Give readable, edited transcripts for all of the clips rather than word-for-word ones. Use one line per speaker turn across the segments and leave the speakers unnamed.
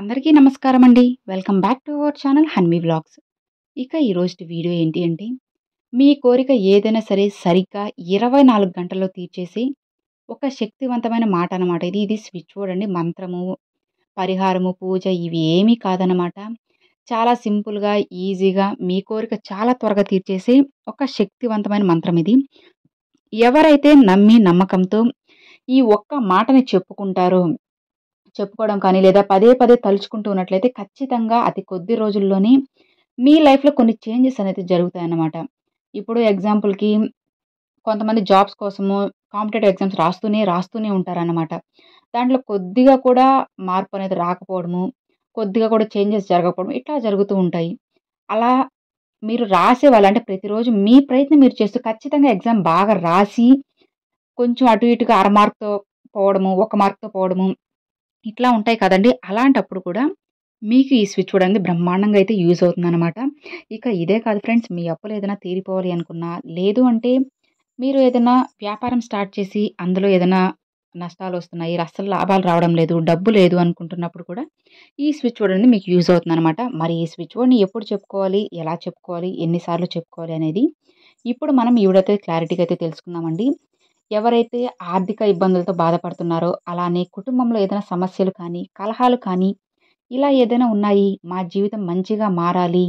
అందరికీ నమస్కారం అండి. Welcome back to our channel Hanmi vlogs. ఇక ఈరోజు వీడియో ఏంటి అంటే, మీ కోరిక ఏదైనా సరే సరిగ్గా 24 గంటల్లో తీర్చేసి ఒక శక్తివంతమైన మాట అనమాట. ఇది స్విచ్ బోర్డ్ అండి. మంత్రము, పరిహారము, పూజ ఇవి ఏమీ కాదనమాట. చాలా సింపుల్‌గా, ఈజీగా మీ కోరిక చాలా త్వరగా తీర్చేసే ఒక శక్తివంతమైన మంత్రం ఇది. ఎవరైతే నమ్మి, నమ్మకంతో ఈ ఒక్క మాటని చెప్పుకోవడం కానీ, లేదా పదే పదే తలుచుకుంటూ ఉన్నట్లయితే ఖచ్చితంగా అతి కొద్ది రోజుల్లోనే మీ లైఫ్‌లో కొన్ని చేంజెస్ అనేది జరుగుతాయన్నమాట. ఇప్పుడు ఎగ్జాంపుల్‌కి కొంతమంది జాబ్స్ కోసము కాంపిటేటివ్ ఎగ్జామ్స్ రాస్తూనే ఉంటారన్నమాట. దాంట్లో కొద్దిగా కూడా మార్పనేది రాకపోవడము, కొద్దిగా కూడా చేంజెస్ జరగకపోవడం ఇట్లా జరుగుతూ ఉంటాయి. అలా మీరు రాసేవాళ్ళు అంటే ప్రతిరోజు మీ ప్రయత్నం మీరు చేస్తూ ఖచ్చితంగా ఎగ్జామ్ బాగా రాసి, కొంచెం అటు ఇటుగా అర మార్క్‌తో పోవడము, ఒక మార్క్‌తో పోవడము ఇట్లా ఉంటాయి కదండీ! అలాంటప్పుడు కూడా మీకు ఈ స్విచ్ బోర్డ్ అనేది బ్రహ్మాండంగా అయితే యూజ్ అవుతుందనమాట. ఇక ఇదే కాదు ఫ్రెండ్స్, మీ అప్పులు ఏదైనా తీరిపోవాలి అనుకున్నా, లేదు అంటే మీరు ఏదైనా వ్యాపారం స్టార్ట్ చేసి అందులో ఏదైనా నష్టాలొస్తున్నాయి, అస్సలు లాభాలు రావడం లేదు, డబ్బు లేదు అనుకుంటున్నప్పుడు కూడా ఈ స్విచ్ బోర్డ్ అనేది మీకు యూజ్ అవుతుందనమాట. మరి ఈ స్విచ్ బోర్డ్‌ని ఎప్పుడు చెప్పుకోవాలి, ఎలా చెప్పుకోవాలి, ఎన్ని సార్లు చెప్పుకోవాలి అనేది ఇప్పుడు మనం ఈ వీడియోతో క్లారిటీగా అయితే తెలుసుకుందామండి. ఎవరైతే ఆర్థిక ఇబ్బందులతో బాధపడుతున్నారో, అలానే కుటుంబంలో ఏదైనా సమస్యలు కానీ, కలహాలు కానీ, ఇలా ఏదైనా ఉన్నాయి, మా జీవితం మంచిగా మారాలి,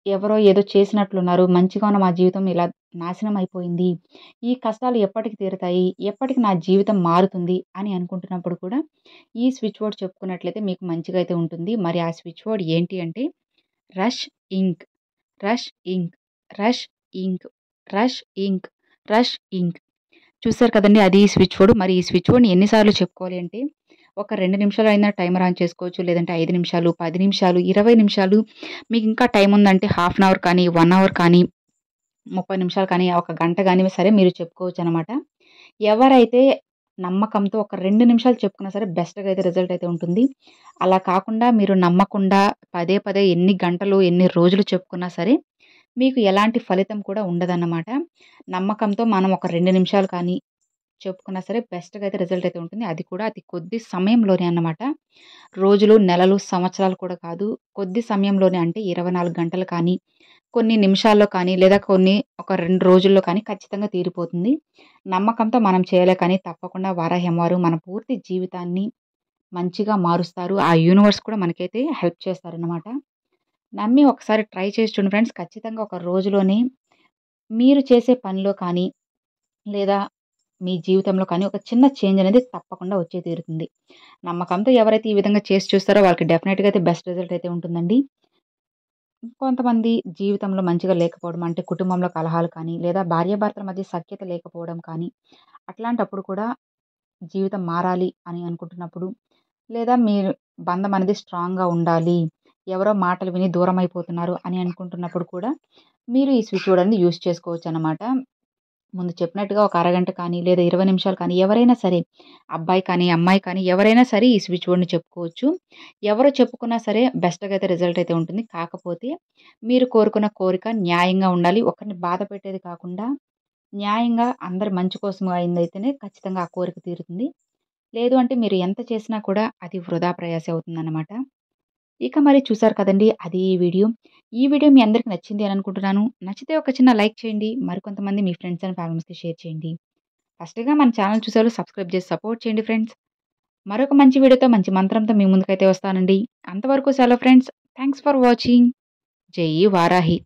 ఎవరో ఏదో చేసినట్లున్నారు, మంచిగా ఉన్న మా జీవితం ఇలా నాశనం అయిపోయింది, ఈ కష్టాలు ఎప్పటికి తీరుతాయి, ఎప్పటికి నా జీవితం మారుతుంది అని అనుకుంటున్నప్పుడు కూడా ఈ స్విచ్ బోర్డ్ చెప్పుకున్నట్లయితే మీకు మంచిగా అయితే ఉంటుంది. మరి ఆ స్విచ్ బోర్డ్ ఏంటి అంటే రష్ ఇంక్, రష్ ఇంక్, రష్ ఇంక్, రష్ ఇంక్, రష్ ఇంక్. చూసారు కదండీ! అది స్విచ్ బోర్డ్. మరి ఈ స్విచ్ బోర్డ్‌ని ఎన్ని సార్లు చెప్పుకోవాలి అంటే, ఒక 2 నిమిషాలైనా టైమర్ ఆన్ చేసుకోవచ్చు. లేదంటే 5 నిమిషాలు, 10 నిమిషాలు, 20 నిమిషాలు, మీకు ఇంకా టైం ఉందంటే హాఫ్ అన్ అవర్ కానీ, 1 అవర్ కానీ, 30 నిమిషాలు కానీ, ఒక గంట గాని సరే మీరు చెప్పుకోవచ్చనమాట. ఎవరైతే నమ్మకంతో ఒక 2 నిమిషాలు చెప్పుకున్నా సరే బెస్ట్‌గా అయితే రిజల్ట్ అయితే ఉంటుంది. అలా కాకుండా మీరు నమ్మకుండా పదే పదే ఎన్ని గంటలు, ఎన్ని రోజులు చెప్పుకున్నా సరే మీకు ఎలాంటి ఫలితం కూడా ఉండదన్నమాట. నమ్మకంతో మనం ఒక 2 నిమిషాలు కానీ చెప్పుకున్నా సరే బెస్ట్‌గా అయితే రిజల్ట్ అయితే ఉంటుంది. అది కూడా అతి కొద్ది సమయంలోనే అన్నమాట. రోజులు, నెలలు, సంవత్సరాలు కూడా కాదు. కొద్ది సమయంలోనే అంటే 24 గంటలు కానీ, కొన్ని నిమిషాల్లో కానీ, లేదా ఒక 2 రోజుల్లో కానీ ఖచ్చితంగా తీరిపోతుంది. నమ్మకంతో మనం చేయలే కానీ తప్పకుండా వారాహి అమ్మవారు మన పూర్తి జీవితాన్ని మంచిగా మారుస్తారు. ఆ యూనివర్స్ కూడా మనకైతే హెల్ప్ చేస్తారన్నమాట. నమ్మి ఒకసారి ట్రై చేసి చూడండి ఫ్రెండ్స్. ఖచ్చితంగా ఒక రోజులోనే మీరు చేసే పనిలో కానీ, లేదా మీ జీవితంలో కానీ ఒక చిన్న చేంజ్ అనేది తప్పకుండా వచ్చే తీరుతుంది. నమ్మకంతో ఎవరైతే ఈ విధంగా చేసి చూస్తారో వాళ్ళకి డెఫినిట్‌గా అయితే బెస్ట్ రిజల్ట్ అయితే ఉంటుందండి. కొంతమంది జీవితంలో మంచిగా లేకపోవడం అంటే కుటుంబంలో కలహాలు కానీ, లేదా భార్యాభర్తల మధ్య సఖ్యత లేకపోవడం కానీ, అట్లాంటప్పుడు కూడా జీవితం మారాలి అని అనుకుంటున్నప్పుడు, లేదా మీరు బంధం అనేది స్ట్రాంగ్‌గా ఉండాలి, ఎవరో మాటలు విని దూరమైపోతున్నారు అని అనుకుంటున్నప్పుడు కూడా మీరు ఈ స్విచ్ బోర్డ్ అనేది యూజ్ చేసుకోవచ్చనమాట. ముందు చెప్పినట్టుగా ఒక అరగంట కానీ, లేదా 20 నిమిషాలు కానీ ఎవరైనా సరే, అబ్బాయి కానీ, అమ్మాయి కానీ ఎవరైనా సరే ఈ స్విచ్ బోర్డ్‌ని చెప్పుకోవచ్చు. ఎవరు చెప్పుకున్నా సరే బెస్ట్‌గా అయితే రిజల్ట్ అయితే ఉంటుంది. కాకపోతే మీరు కోరుకున్న కోరిక న్యాయంగా ఉండాలి. ఒకరిని బాధ పెట్టేది కాకుండా న్యాయంగా అందరి మంచి కోసం అయిందైతేనే ఖచ్చితంగా ఆ కోరిక తీరుతుంది. లేదు అంటే మీరు ఎంత చేసినా కూడా అది వృధా ప్రయాసే అవుతుందన్నమాట. ఇక మరి చూసారు కదండీ! అది ఈ వీడియో. ఈ వీడియో మీ అందరికి నచ్చింది అని అనుకుంటున్నాను. నచ్చితే ఒక చిన్న లైక్ చేయండి. మరికొంతమంది మీ ఫ్రెండ్స్ అండ్ ఫ్యామిలీస్‌కి షేర్ చేయండి. ఫస్ట్‌గా మన ఛానెల్ చూసేవాళ్ళు సబ్స్క్రైబ్ చేసి సపోర్ట్ చేయండి ఫ్రెండ్స్. మరొక మంచి వీడియోతో, మంచి మంత్రంతో మీ ముందుకైతే వస్తానండి. అంతవరకు సెలవు ఫ్రెండ్స్. Thanks for watching. జై వారాహి!